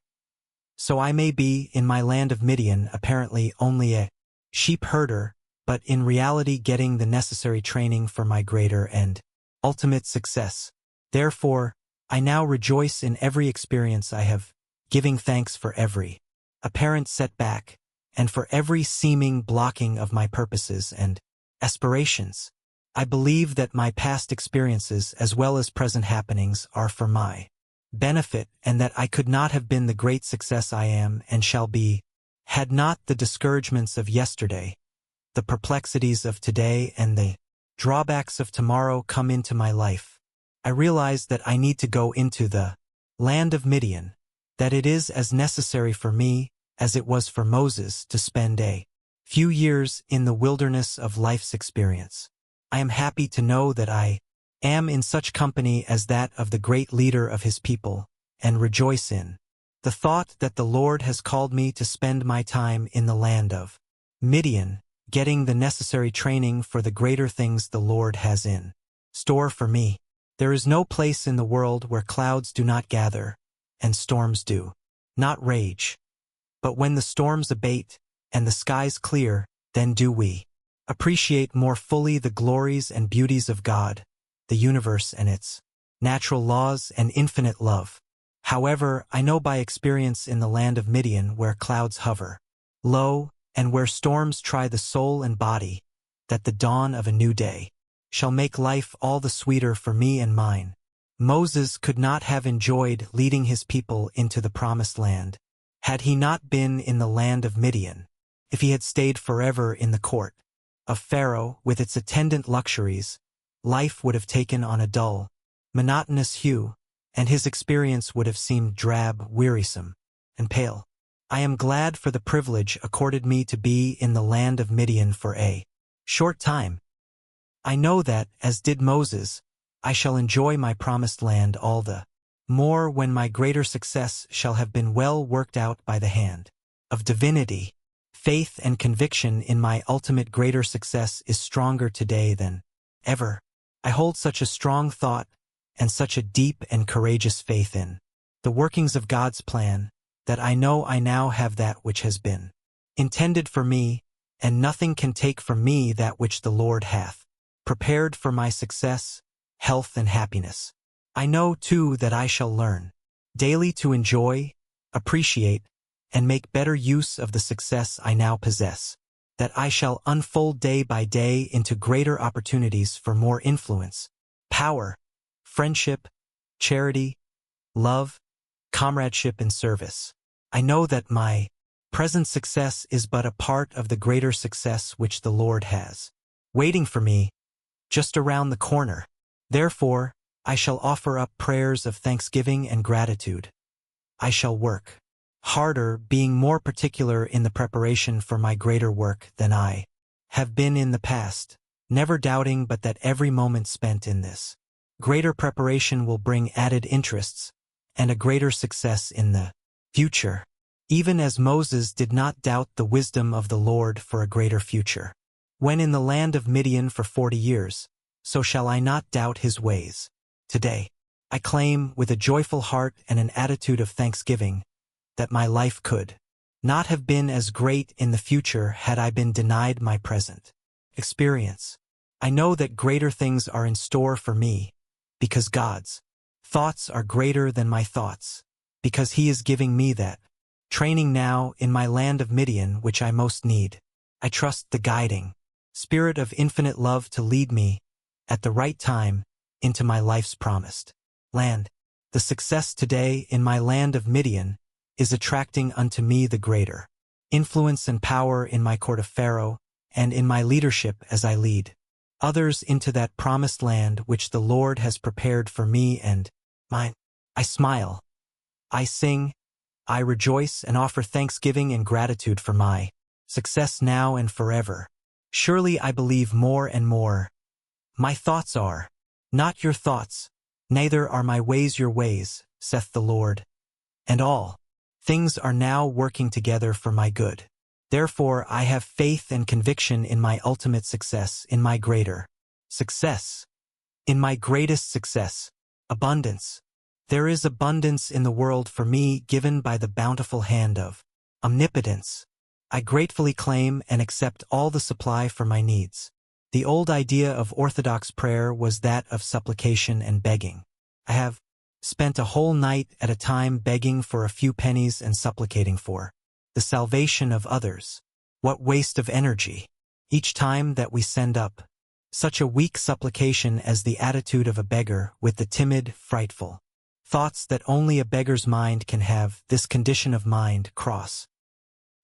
So I may be, in my land of Midian, apparently only a sheep herder, but in reality getting the necessary training for my greater and ultimate success. Therefore, I now rejoice in every experience I have, giving thanks for every apparent setback, and for every seeming blocking of my purposes and aspirations. I believe that my past experiences as well as present happenings are for my benefit, and that I could not have been the great success I am and shall be, had not the discouragements of yesterday, the perplexities of today, and the drawbacks of tomorrow come into my life. I realize that I need to go into the land of Midian, that it is as necessary for me as it was for Moses to spend a few years in the wilderness of life's experience. I am happy to know that I am in such company as that of the great leader of his people, and rejoice in the thought that the Lord has called me to spend my time in the land of Midian, getting the necessary training for the greater things the Lord has in store for me. There is no place in the world where clouds do not gather, and storms do not rage. But when the storms abate, and the skies clear, then do we appreciate more fully the glories and beauties of God, the universe and its natural laws and infinite love. However, I know by experience in the land of Midian, where clouds hover low, and where storms try the soul and body, that the dawn of a new day shall make life all the sweeter for me and mine. Moses could not have enjoyed leading his people into the promised land had he not been in the land of Midian. If he had stayed forever in the court of Pharaoh with its attendant luxuries, life would have taken on a dull, monotonous hue, and his experience would have seemed drab, wearisome, and pale. I am glad for the privilege accorded me to be in the land of Midian for a short time. I know that, as did Moses, I shall enjoy my promised land all the more when my greater success shall have been well worked out by the hand of divinity. Faith and conviction in my ultimate greater success is stronger today than ever. I hold such a strong thought and such a deep and courageous faith in the workings of God's plan, that I know I now have that which has been intended for me, and nothing can take from me that which the Lord hath prepared for my success, health, and happiness. I know, too, that I shall learn daily to enjoy, appreciate, and make better use of the success I now possess, that I shall unfold day by day into greater opportunities for more influence, power, friendship, charity, love, comradeship, and service. I know that my present success is but a part of the greater success which the Lord has waiting for me just around the corner. Therefore, I shall offer up prayers of thanksgiving and gratitude. I shall work harder, being more particular in the preparation for my greater work than I have been in the past, never doubting but that every moment spent in this greater preparation will bring added interests and a greater success in the future, even as Moses did not doubt the wisdom of the Lord for a greater future. When in the land of Midian for 40 years, so shall I not doubt his ways. Today, I claim with a joyful heart and an attitude of thanksgiving that my life could not have been as great in the future had I been denied my present experience. I know that greater things are in store for me, because God's thoughts are greater than my thoughts, because he is giving me that training now in my land of Midian which I most need. I trust the guiding Spirit of infinite love to lead me, at the right time, into my life's promised land. The success today in my land of Midian is attracting unto me the greater influence and power in my court of Pharaoh, and in my leadership as I lead others into that promised land which the Lord has prepared for me and mine. I smile, I sing, I rejoice and offer thanksgiving and gratitude for my success now and forever. Surely I believe more and more. My thoughts are not your thoughts, neither are my ways your ways, saith the Lord. And all things are now working together for my good. Therefore I have faith and conviction in my ultimate success, in my greater success, in my greatest success, abundance. There is abundance in the world for me given by the bountiful hand of omnipotence. I gratefully claim and accept all the supply for my needs. The old idea of Orthodox prayer was that of supplication and begging. I have spent a whole night at a time begging for a few pennies and supplicating for the salvation of others. What waste of energy! Each time that we send up such a weak supplication as the attitude of a beggar with the timid, frightful thoughts that only a beggar's mind can have, this condition of mind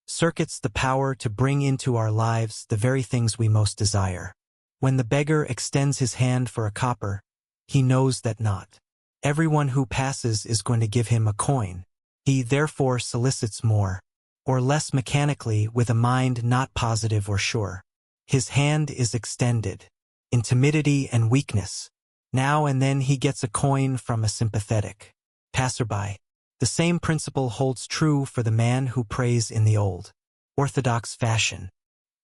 circuits the power to bring into our lives the very things we most desire. When the beggar extends his hand for a copper, he knows that not everyone who passes is going to give him a coin. He therefore solicits more or less mechanically with a mind not positive or sure. His hand is extended in timidity and weakness. Now and then he gets a coin from a sympathetic passerby. The same principle holds true for the man who prays in the old Orthodox fashion.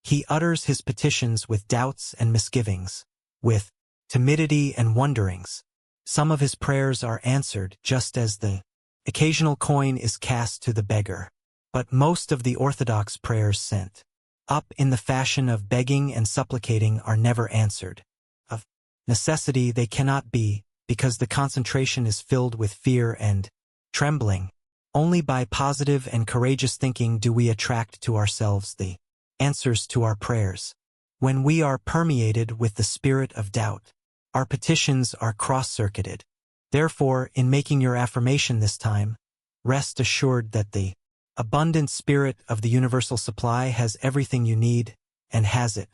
He utters his petitions with doubts and misgivings, with timidity and wonderings. Some of his prayers are answered just as the occasional coin is cast to the beggar. But most of the Orthodox prayers sent up in the fashion of begging and supplicating are never answered. Of necessity they cannot be, because the concentration is filled with fear and trembling. Only by positive and courageous thinking do we attract to ourselves the answers to our prayers. When we are permeated with the spirit of doubt, our petitions are cross-circuited. Therefore, in making your affirmation this time, rest assured that the abundant spirit of the universal supply has everything you need, and has it.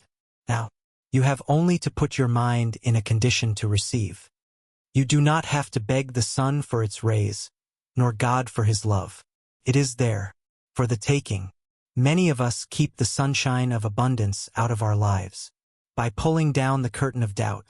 Now, you have only to put your mind in a condition to receive. You do not have to beg the sun for its rays, nor God for his love. It is there, for the taking. Many of us keep the sunshine of abundance out of our lives by pulling down the curtain of doubt.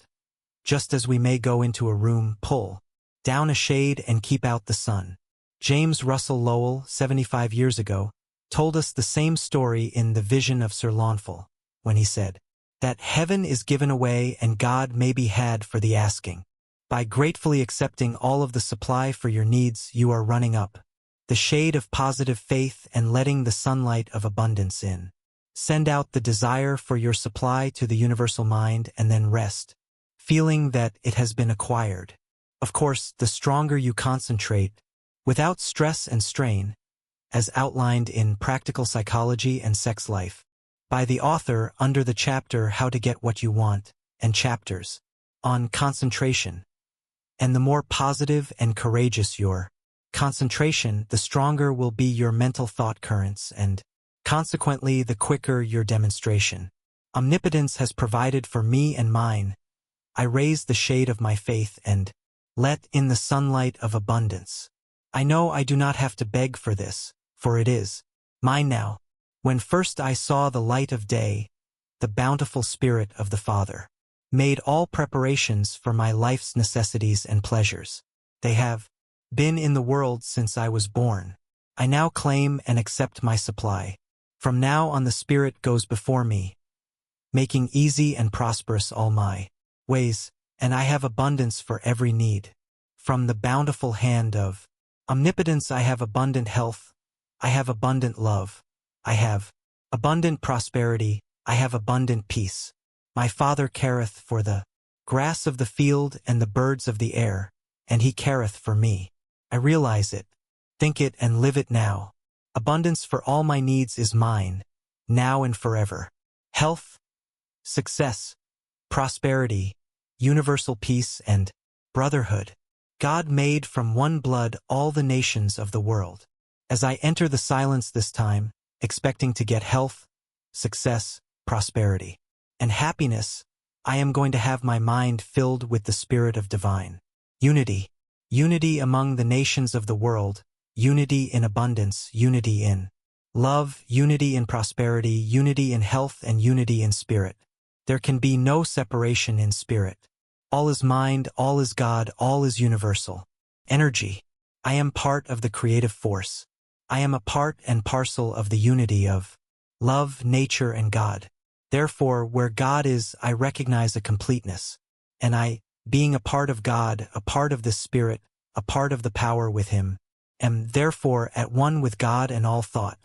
Just as we may go into a room, pull down a shade and keep out the sun. James Russell Lowell, 75 years ago, told us the same story in The Vision of Sir Launfal, when he said, that heaven is given away and God may be had for the asking. By gratefully accepting all of the supply for your needs, you are running up the shade of positive faith and letting the sunlight of abundance in. Send out the desire for your supply to the universal mind and then rest, feeling that it has been acquired. Of course, the stronger you concentrate, without stress and strain, as outlined in Practical Psychology and Sex Life, by the author under the chapter How to Get What You Want, and chapters on concentration. And the more positive and courageous your concentration, the stronger will be your mental thought currents and, consequently, the quicker your demonstration. Omnipotence has provided for me and mine. I raise the shade of my faith and let in the sunlight of abundance. I know I do not have to beg for this, for it is mine now. When first I saw the light of day, the bountiful Spirit of the Father made all preparations for my life's necessities and pleasures. They have been in the world since I was born. I now claim and accept my supply. From now on the Spirit goes before me, making easy and prosperous all my ways, and I have abundance for every need. From the bountiful hand of omnipotence I have abundant health, I have abundant love, I have abundant prosperity, I have abundant peace. My Father careth for the grass of the field and the birds of the air, and he careth for me. I realize it, think it and live it now. Abundance for all my needs is mine, now and forever. Health, success, prosperity, universal peace and brotherhood. God made from one blood all the nations of the world. As I enter the silence this time, expecting to get health, success, prosperity, and happiness, I am going to have my mind filled with the spirit of divine unity. Unity among the nations of the world, unity in abundance, unity in love, unity in prosperity, unity in health, and unity in spirit. There can be no separation in spirit. All is mind, all is God, all is universal. Energy. I am part of the creative force. I am a part and parcel of the unity of love, nature, and God. Therefore, where God is, I recognize a completeness. And I, being a part of God, a part of the Spirit, a part of the power with Him, am therefore at one with God and all thought.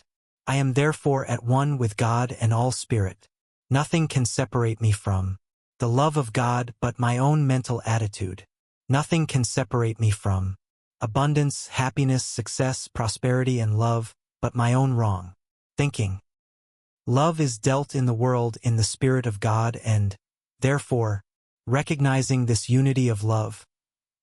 I am therefore at one with God and all spirit. Nothing can separate me from the love of God but my own mental attitude. Nothing can separate me from abundance, happiness, success, prosperity, and love but my own wrong thinking. Love is dealt in the world in the Spirit of God and, therefore, recognizing this unity of love,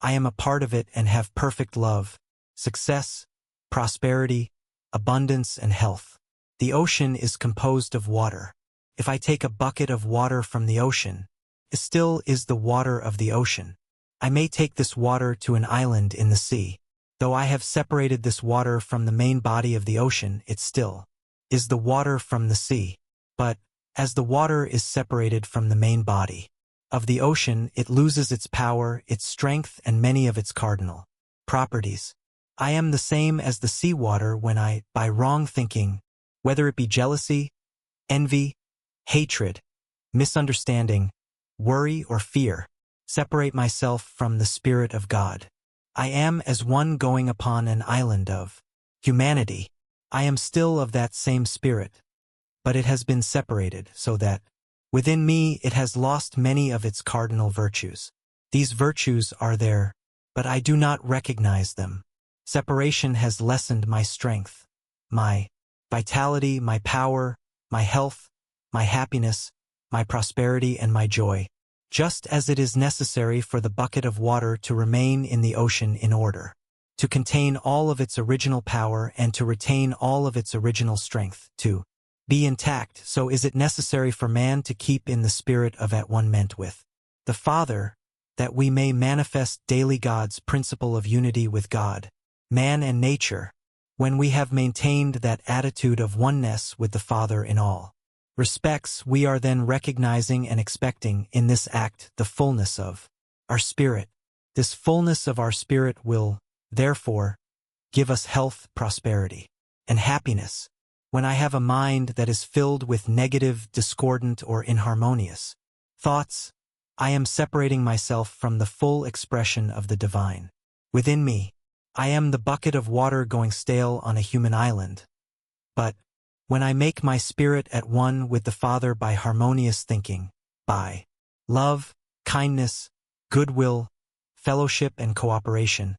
I am a part of it and have perfect love, success, prosperity, abundance, and health. The ocean is composed of water. If I take a bucket of water from the ocean, it still is the water of the ocean. I may take this water to an island in the sea. Though I have separated this water from the main body of the ocean, it still is the water from the sea. But, as the water is separated from the main body of the ocean, it loses its power, its strength, and many of its cardinal properties. I am the same as the seawater when I, by wrong thinking, whether it be jealousy, envy, hatred, misunderstanding, worry, or fear, separate myself from the Spirit of God. I am as one going upon an island of humanity. I am still of that same Spirit, but it has been separated so that within me it has lost many of its cardinal virtues. These virtues are there, but I do not recognize them. Separation has lessened my strength, my vitality, my power, my health, my happiness, my prosperity, and my joy, just as it is necessary for the bucket of water to remain in the ocean in order to contain all of its original power and to retain all of its original strength, to be intact, so is it necessary for man to keep in the spirit of at one ment with the Father, that we may manifest daily God's principle of unity with God, man, and nature, when we have maintained that attitude of oneness with the Father in all respects. We are then recognizing and expecting in this act the fullness of our spirit. This fullness of our spirit will, therefore, give us health, prosperity, and happiness. When I have a mind that is filled with negative, discordant, or inharmonious thoughts, I am separating myself from the full expression of the divine within me. I am the bucket of water going stale on a human island. But, when I make my spirit at one with the Father by harmonious thinking, by love, kindness, goodwill, fellowship, and cooperation,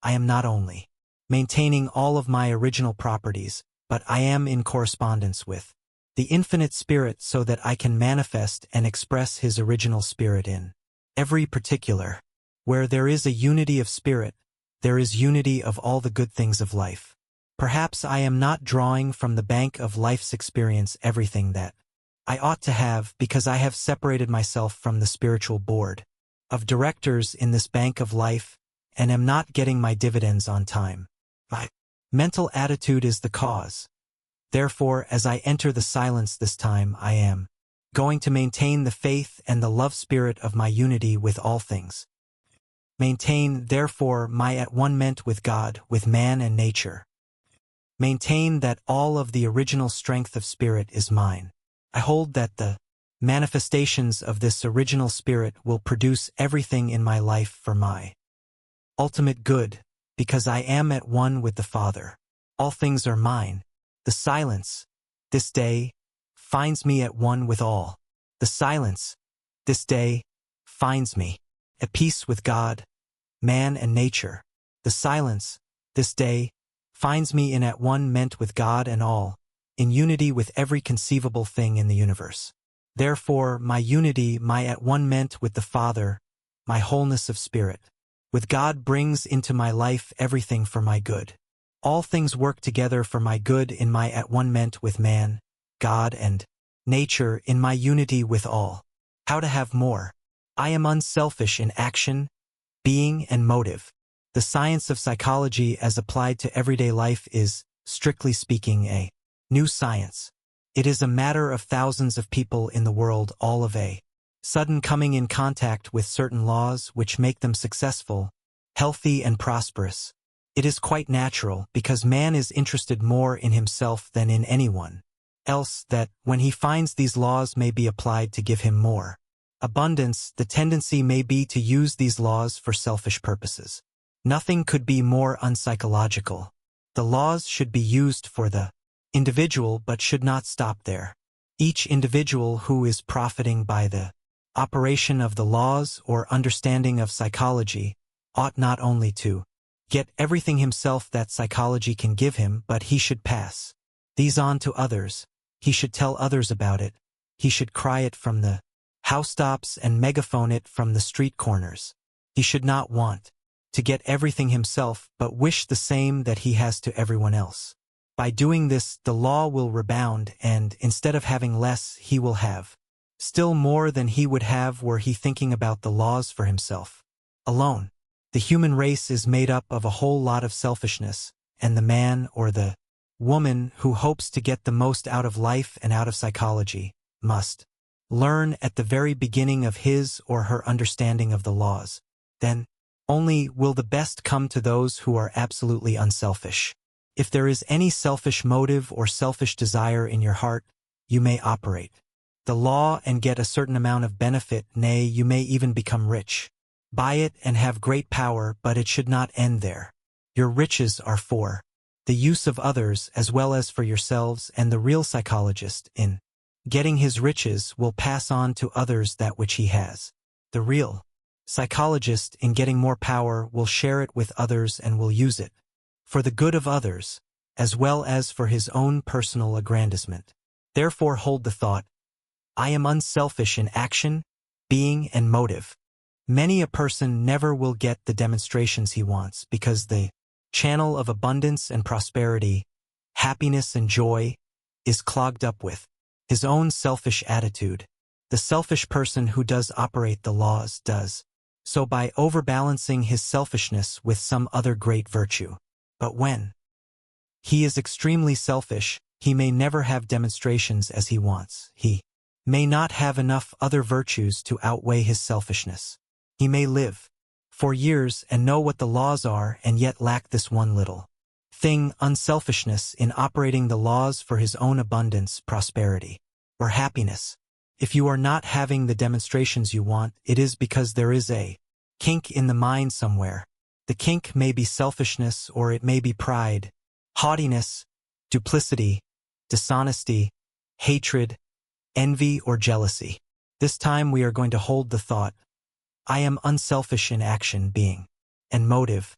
I am not only maintaining all of my original properties, but I am in correspondence with the infinite Spirit so that I can manifest and express His original Spirit in every particular. Where there is a unity of spirit, there is unity of all the good things of life. Perhaps I am not drawing from the bank of life's experience everything that I ought to have because I have separated myself from the spiritual board of directors in this bank of life and am not getting my dividends on time. My mental attitude is the cause. Therefore, as I enter the silence this time, I am going to maintain the faith and the love spirit of my unity with all things. Maintain, therefore, my at one ment with God, with man and nature. Maintain that all of the original strength of spirit is mine. I hold that the manifestations of this original spirit will produce everything in my life for my ultimate good, because I am at one with the Father. All things are mine. The silence, this day, finds me at one with all. The silence, this day, finds me at peace with God, man, and nature. The silence, this day, finds me in at one ment with God and all, in unity with every conceivable thing in the universe. Therefore, my unity, my at one ment with the Father, my wholeness of spirit, with God brings into my life everything for my good. All things work together for my good in my at one ment with man, God, and nature in my unity with all. How to have more. I am unselfish in action, being, and motive. The science of psychology as applied to everyday life is, strictly speaking, a new science. It is a matter of thousands of people in the world all of a sudden coming in contact with certain laws which make them successful, healthy and prosperous. It is quite natural because man is interested more in himself than in anyone else that, when he finds these laws may be applied to give him more abundance, the tendency may be to use these laws for selfish purposes. Nothing could be more unpsychological. The laws should be used for the individual but should not stop there. Each individual who is profiting by the operation of the laws or understanding of psychology ought not only to get everything himself that psychology can give him, but he should pass these on to others. He should tell others about it. He should cry it from the housetops and megaphone it from the street corners. He should not want to get everything himself, but wish the same that he has to everyone else. By doing this, the law will rebound, and instead of having less, he will have still more than he would have were he thinking about the laws for himself alone. The human race is made up of a whole lot of selfishness, and the man or the woman who hopes to get the most out of life and out of psychology must learn at the very beginning of his or her understanding of the laws. Then only will the best come to those who are absolutely unselfish. If there is any selfish motive or selfish desire in your heart, you may operate the law and get a certain amount of benefit, nay, you may even become rich by it and have great power, but it should not end there. Your riches are for the use of others as well as for yourselves, and the real psychologist, in getting his riches, will pass on to others that which he has. The real psychologist, in getting more power, will share it with others and will use it for the good of others, as well as for his own personal aggrandizement. Therefore hold the thought, I am unselfish in action, being, and motive. Many a person never will get the demonstrations he wants because the channel of abundance and prosperity, happiness and joy, is clogged up with his own selfish attitude. The selfish person who does operate the laws does so by overbalancing his selfishness with some other great virtue. But when he is extremely selfish, he may never have demonstrations as he wants. He may not have enough other virtues to outweigh his selfishness. He may live for years and know what the laws are and yet lack this one little thing, unselfishness in operating the laws for his own abundance, prosperity, or happiness. If you are not having the demonstrations you want, it is because there is a kink in the mind somewhere. The kink may be selfishness, or it may be pride, haughtiness, duplicity, dishonesty, hatred, envy, or jealousy. This time we are going to hold the thought, I am unselfish in action, being, and motive.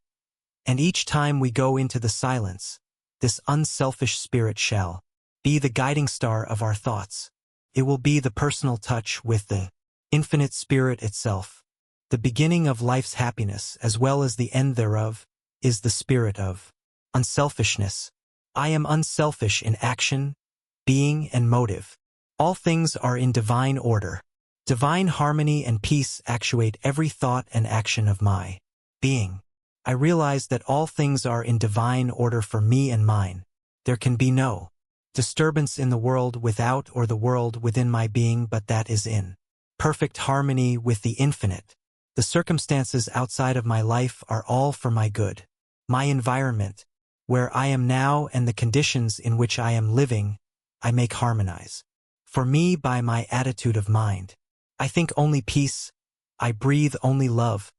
And each time we go into the silence, this unselfish spirit shall be the guiding star of our thoughts. It will be the personal touch with the infinite spirit itself. The beginning of life's happiness, as well as the end thereof, is the spirit of unselfishness. I am unselfish in action, being, and motive. All things are in divine order. Divine harmony and peace actuate every thought and action of my being. I realize that all things are in divine order for me and mine. There can be no disturbance in the world without or the world within my being, but that is in perfect harmony with the infinite. The circumstances outside of my life are all for my good. My environment, where I am now, and the conditions in which I am living, I make harmonize for me by my attitude of mind. I think only peace, I breathe only love,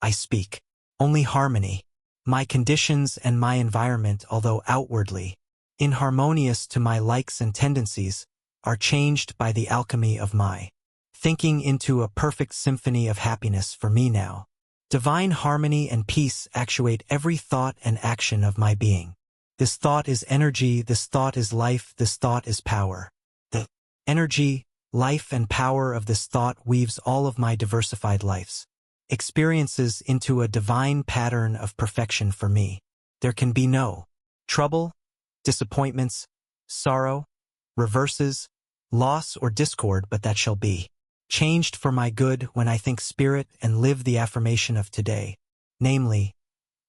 I speak only harmony. My conditions and my environment, although outwardly inharmonious to my likes and tendencies, are changed by the alchemy of my thinking into a perfect symphony of happiness for me now. Divine harmony and peace actuate every thought and action of my being. This thought is energy, this thought is life, this thought is power. The energy, life, and power of this thought weaves all of my diversified life's experiences into a divine pattern of perfection for me. There can be no trouble, disappointments, sorrow, reverses, loss or discord, but that shall be changed for my good when I think spirit and live the affirmation of today, namely,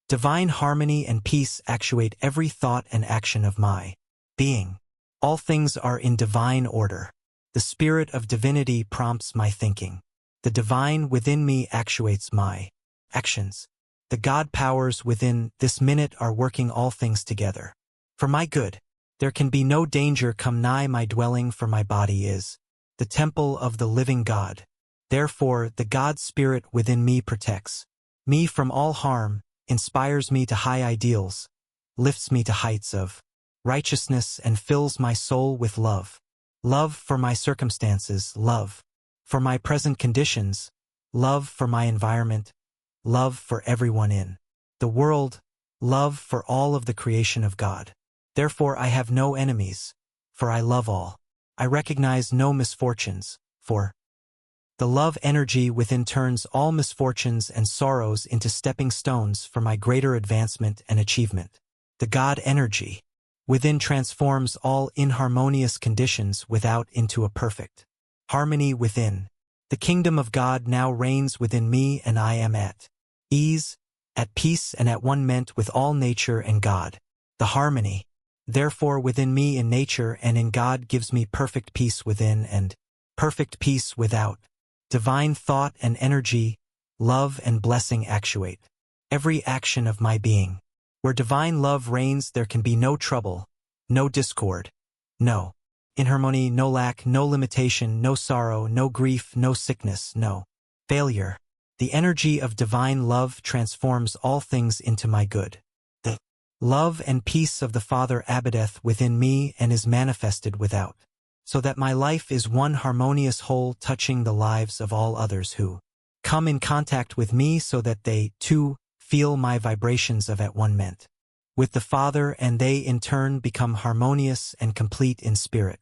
divine harmony and peace actuate every thought and action of my being. All things are in divine order. The spirit of divinity prompts my thinking. The divine within me actuates my actions. The God powers within this minute are working all things together for my good. There can be no danger come nigh my dwelling, for my body is the temple of the living God. Therefore, the God spirit within me protects me from all harm, inspires me to high ideals, lifts me to heights of righteousness, and fills my soul with love. Love for my circumstances, love for my present conditions, love for my environment, love for everyone in the world, love for all of the creation of God. Therefore I have no enemies, for I love all. I recognize no misfortunes, for the love energy within turns all misfortunes and sorrows into stepping stones for my greater advancement and achievement. The God energy within transforms all inharmonious conditions without into a perfect harmony within. The kingdom of God now reigns within me, and I am at ease, at peace, and at one ment with all nature and God. The harmony, therefore, within me in nature and in God gives me perfect peace within and perfect peace without. Divine thought and energy, love and blessing actuate every action of my being. Where divine love reigns, there can be no trouble, no discord, no inharmony, no lack, no limitation, no sorrow, no grief, no sickness, no failure. The energy of divine love transforms all things into my good. The love and peace of the Father abideth within me and is manifested without, so that my life is one harmonious whole, touching the lives of all others who come in contact with me, so that they, too, feel my vibrations of at one ment with the Father, and they in turn become harmonious and complete in spirit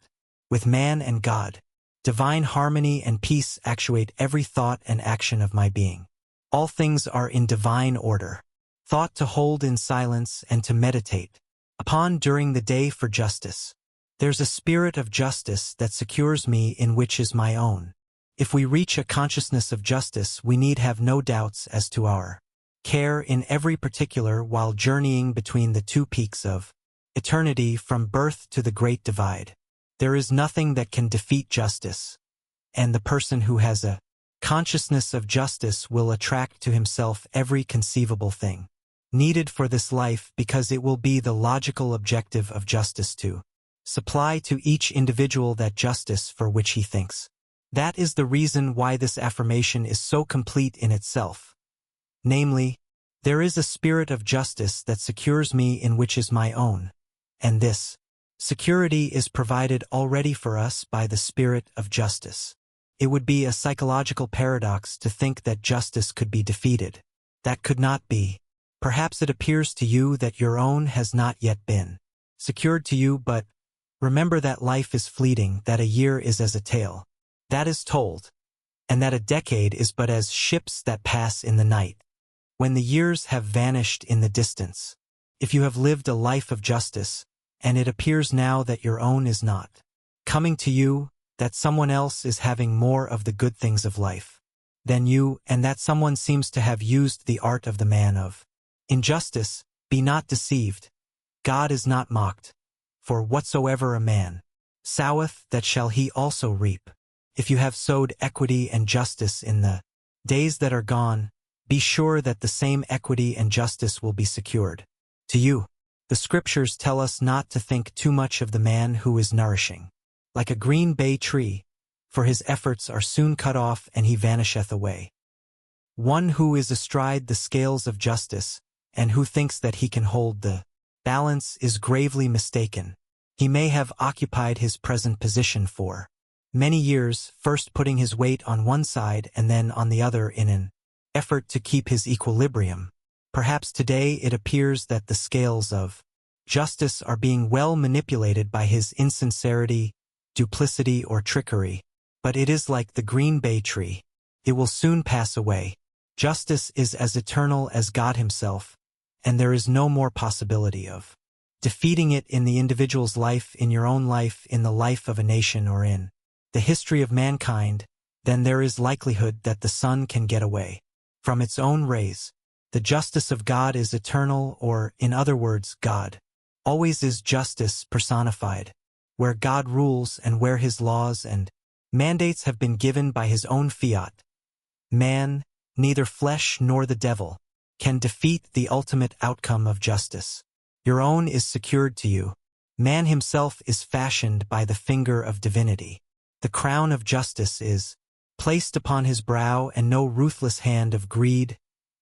with man and God. Divine harmony and peace actuate every thought and action of my being. All things are in divine order. Thought to hold in silence and to meditate upon during the day for justice. There's a spirit of justice that secures me in which is my own. If we reach a consciousness of justice, we need have no doubts as to our care in every particular while journeying between the two peaks of eternity from birth to the great divide. There is nothing that can defeat justice, and the person who has a consciousness of justice will attract to himself every conceivable thing needed for this life, because it will be the logical objective of justice to supply to each individual that justice for which he thinks. That is the reason why this affirmation is so complete in itself. Namely, there is a spirit of justice that secures me in which is my own, and this security is provided already for us by the spirit of justice. It would be a psychological paradox to think that justice could be defeated. That could not be. Perhaps it appears to you that your own has not yet been secured to you, but remember that life is fleeting, that a year is as a tale that is told, and that a decade is but as ships that pass in the night, when the years have vanished in the distance. If you have lived a life of justice, and it appears now that your own is not coming to you, that someone else is having more of the good things of life than you, and that someone seems to have used the art of the man of injustice, be not deceived. God is not mocked. For whatsoever a man soweth, that shall he also reap. If you have sowed equity and justice in the days that are gone, be sure that the same equity and justice will be secured to you. The scriptures tell us not to think too much of the man who is nourishing, like a green bay tree, for his efforts are soon cut off and he vanisheth away. One who is astride the scales of justice, and who thinks that he can hold the balance, is gravely mistaken. He may have occupied his present position for many years, first putting his weight on one side and then on the other in an effort to keep his equilibrium. Perhaps today it appears that the scales of justice are being well manipulated by his insincerity, duplicity, or trickery, but it is like the green bay tree. It will soon pass away. Justice is as eternal as God himself, and there is no more possibility of defeating it in the individual's life, in your own life, in the life of a nation, or in the history of mankind, then there is likelihood that the sun can get away from its own rays. The justice of God is eternal, or, in other words, God always is justice personified, where God rules and where his laws and mandates have been given by his own fiat. Man, neither flesh nor the devil, can defeat the ultimate outcome of justice. Your own is secured to you. Man himself is fashioned by the finger of divinity. The crown of justice is placed upon his brow, and no ruthless hand of greed,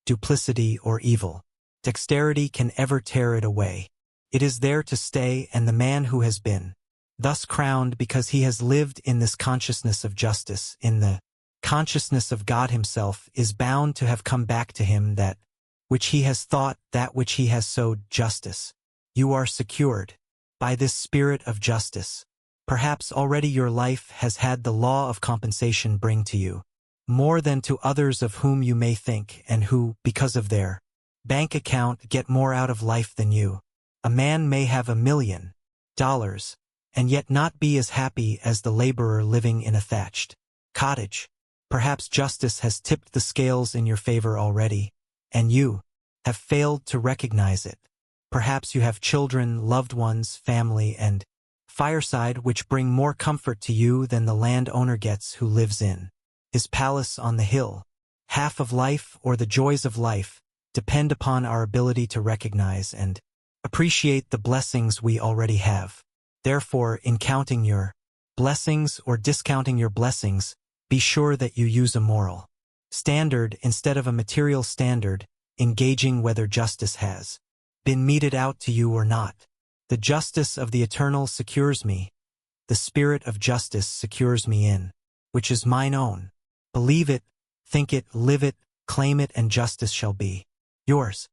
duplicity, or evil dexterity can ever tear it away. It is there to stay, and the man who has been thus crowned because he has lived in this consciousness of justice, in the consciousness of God himself, is bound to have come back to him that which he has thought, that which he has sowed, justice. You are secured by this spirit of justice. Perhaps already your life has had the law of compensation bring to you more than to others of whom you may think, and who, because of their bank account, get more out of life than you. A man may have $1 million and yet not be as happy as the laborer living in a thatched cottage. Perhaps justice has tipped the scales in your favor already, and you have failed to recognize it. Perhaps you have children, loved ones, family, and fireside which bring more comfort to you than the landowner gets who lives in his palace on the hill. Half of life, or the joys of life, depend upon our ability to recognize and appreciate the blessings we already have. Therefore, in counting your blessings or discounting your blessings, be sure that you use a moral standard instead of a material standard, engaging whether justice has been meted out to you or not. The justice of the eternal secures me. The spirit of justice secures me in which is mine own. Believe it, think it, live it, claim it, and justice shall be yours.